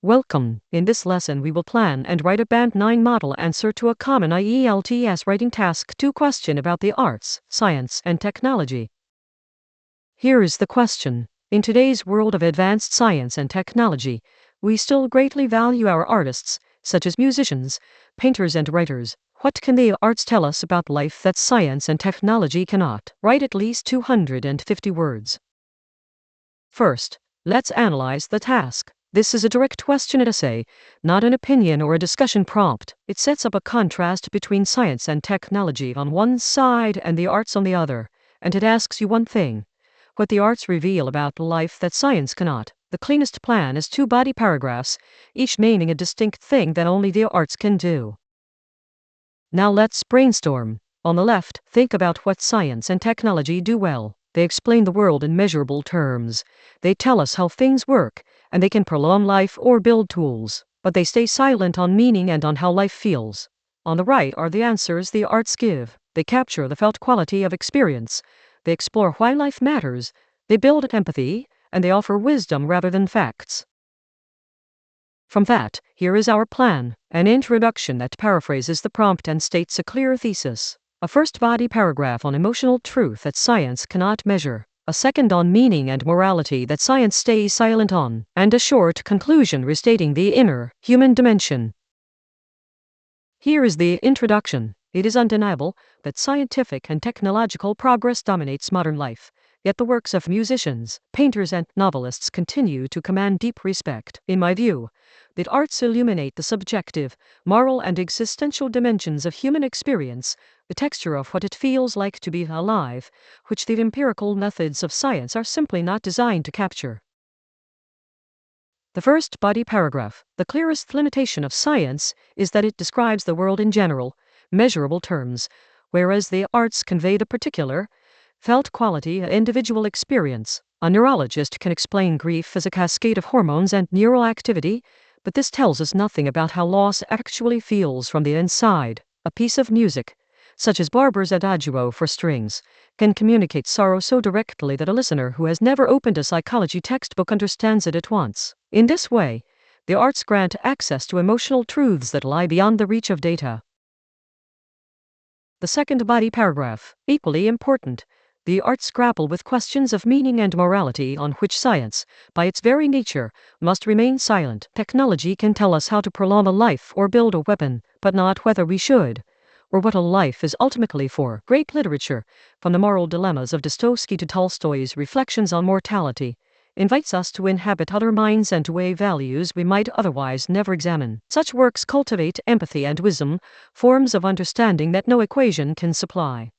Welcome. In this lesson we will plan and write a Band 9 model answer to a common ielts writing task 2 question about the arts, science, and technology. Here is the question. In today's world of advanced science and technology, we still greatly value our artists, such as musicians, painters, and writers. What can the arts tell us about life that science and technology cannot? Write at least 250 words. First, let's analyze the task. This is a direct question essay, not an opinion or a discussion prompt. It sets up a contrast between science and technology on one side and the arts on the other, and it asks you one thing: what the arts reveal about life that science cannot. The cleanest plan is 2 body paragraphs, each naming a distinct thing that only the arts can do. Now let's brainstorm. On the left, think about what science and technology do well. They explain the world in measurable terms. They tell us how things work, and they can prolong life or build tools, but they stay silent on meaning and on how life feels. On the right are the answers the arts give. They capture the felt quality of experience. They explore why life matters. They build empathy, and they offer wisdom rather than facts. From that, here is our plan: an introduction that paraphrases the prompt and states a clear thesis. A first body paragraph on emotional truth that science cannot measure. A second on meaning and morality that science stays silent on. And a short conclusion restating the inner, human dimension. Here is the introduction. It is undeniable that scientific and technological progress dominates modern life. Yet the works of musicians, painters, and novelists continue to command deep respect. In my view, the arts illuminate the subjective, moral, and existential dimensions of human experience, the texture of what it feels like to be alive, which the empirical methods of science are simply not designed to capture. The first body paragraph. The clearest limitation of science is that it describes the world in general, measurable terms, whereas the arts convey the particular, felt quality, individual experience. A neurologist can explain grief as a cascade of hormones and neural activity, but this tells us nothing about how loss actually feels from the inside. A piece of music, such as Barber's Adagio for strings, can communicate sorrow so directly that a listener who has never opened a psychology textbook understands it at once. In this way, the arts grant access to emotional truths that lie beyond the reach of data. The second body paragraph, equally important. The arts grapple with questions of meaning and morality on which science, by its very nature, must remain silent. Technology can tell us how to prolong a life or build a weapon, but not whether we should, or what a life is ultimately for. Great literature, from the moral dilemmas of Dostoevsky to Tolstoy's reflections on mortality, invites us to inhabit other minds and to weigh values we might otherwise never examine. Such works cultivate empathy and wisdom, forms of understanding that no equation can supply.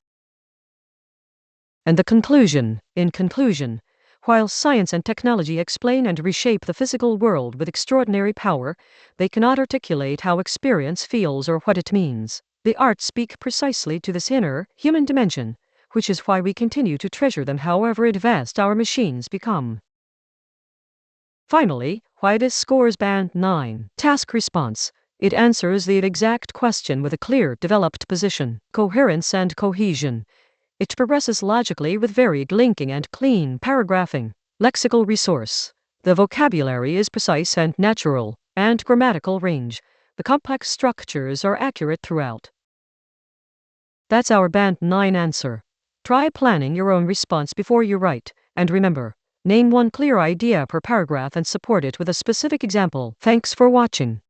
And the conclusion. In conclusion, while science and technology explain and reshape the physical world with extraordinary power, they cannot articulate how experience feels or what it means. The arts speak precisely to this inner, human dimension, which is why we continue to treasure them however advanced our machines become. Finally, why this scores Band 9. Task response. It answers the exact question with a clear, developed position, coherence, and cohesion. It progresses logically with varied linking and clean paragraphing. Lexical resource. The vocabulary is precise and natural, and grammatical range. The complex structures are accurate throughout. That's our Band 9 answer. Try planning your own response before you write, and remember, name one clear idea per paragraph and support it with a specific example. Thanks for watching.